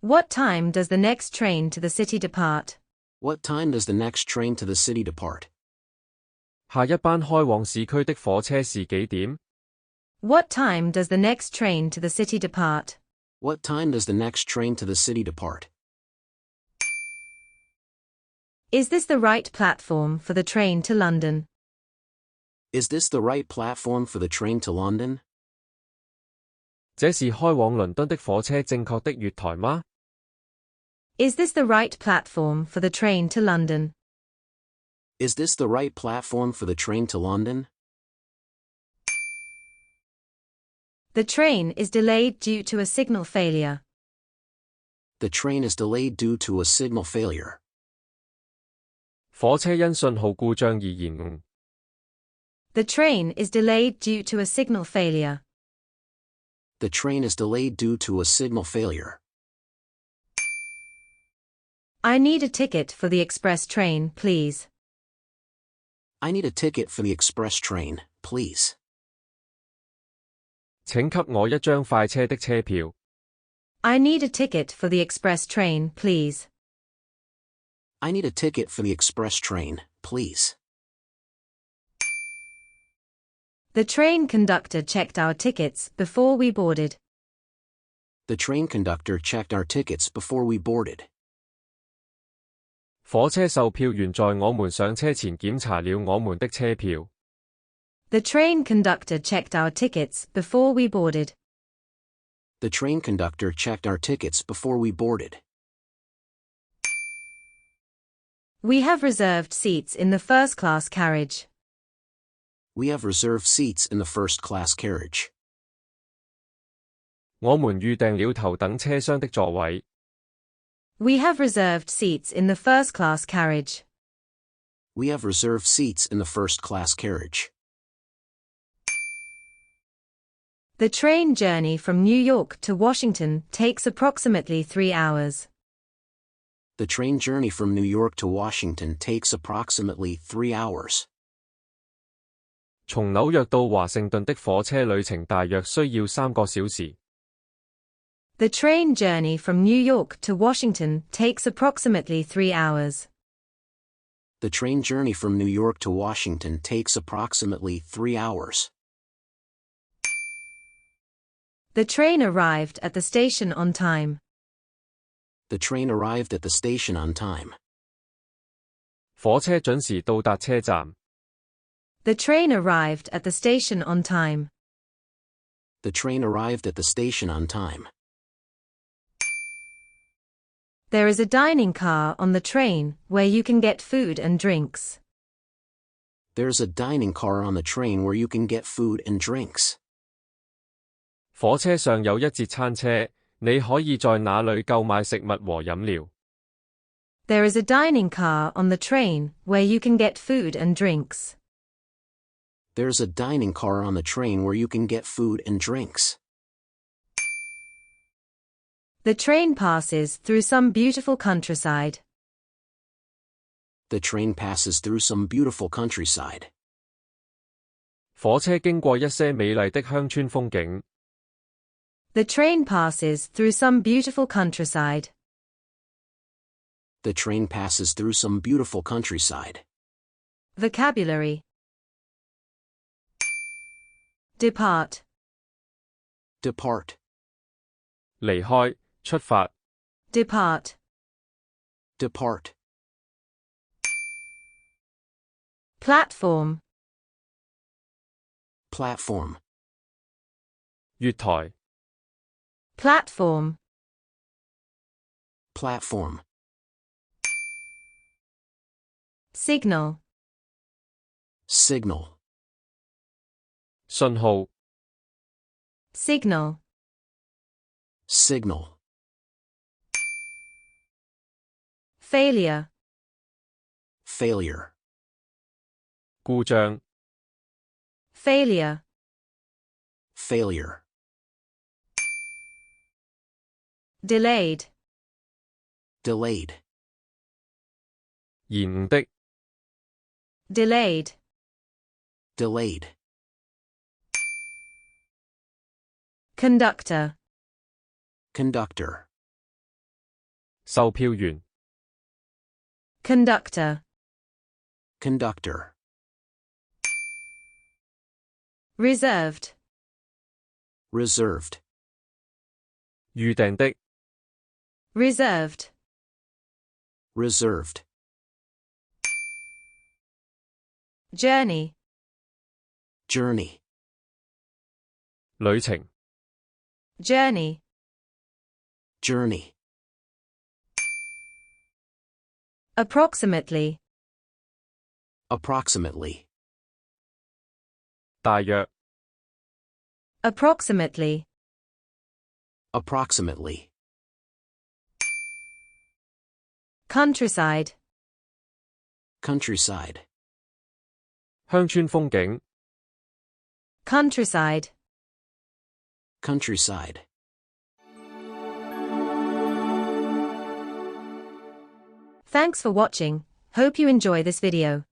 What time does the next train to the city depart? What time does the next train to the city depart? 下一班開往市區的火車是幾點？ What time does the next train to the city depart? What time does the next train to the city depart? Is this the right platform for the train to London? Is this the right platform for the train to London? 這是開往倫敦的火車正確的月台嗎？ Is this the right platform for the train to London? Is this the right platform for the train to London? The train is delayed due to a signal failure. The train is delayed due to a signal failure. 火車因信號故障而延誤。 The train is delayed due to a signal failure. The train is delayed due to a signal failure. I need a ticket for the express train, please. I need a ticket for the express train, please. 請給我一張快車的車票。 I need a ticket for the express train, please. I need a ticket for the express train, please. The train conductor checked our tickets before we boarded. The train conductor checked our tickets before we boarded. 火車售票員在我們上車前檢查了我們的車票。 The train conductor checked our tickets before we boarded. The train conductor checked our tickets before we boarded. We have reserved seats in the first-class carriage. We have reserved seats in the first-class carriage. 我們預訂了頭等車廂的座位。 We have reserved seats in the first-class carriage. We have reserved seats in the first-class carriage. The train journey from New York to Washington takes approximately 3 hours. The train journey from New York to Washington takes approximately 3 hours. 從紐約到華盛頓的火車旅程大約需要3個小時。 The train journey from New York to Washington takes approximately 3 hours. The train journey from New York to Washington takes approximately 3 hours. The train arrived at the station on time. The train arrived at the station on time. 火車準時到達車站。 The train arrived at the station on time. The train arrived at the station on time. There is a dining car on the train where you can get food and drinks. There's a dining car on the train where you can get food and drinks. 火車上有一節餐車，你可以在那裏購買食物和飲料。 There is a dining car on the train where you can get food and drinks. There's a dining car on the train where you can get food and drinks. The train passes through some beautiful countryside. The train passes through some beautiful countryside. 火車經過一些美麗的鄉村風景。 The train passes through some beautiful countryside. The train passes through some beautiful countryside. Vocabulary: Depart. Depart. 離開，出發。 Depart. Depart. Platform. Platform. 月台。 Platform. Platform. Signal. Signal. 信號。 Signal. Signal. Failure. Failure. 故障。 Failure. Failure. Delayed. Delayed. 延誤的。 Delayed. Delayed. Conductor. Conductor. 售票員 conductor, conductor, reserved, reserved, 預訂的 reserved, reserved, journey, journey, 旅程 journey, journey, approximately, approximately, 大約 approximately, approximately, countryside, countryside, 鄉村風景 countryside. countryside. Thanks for watching. Hope you enjoy this video.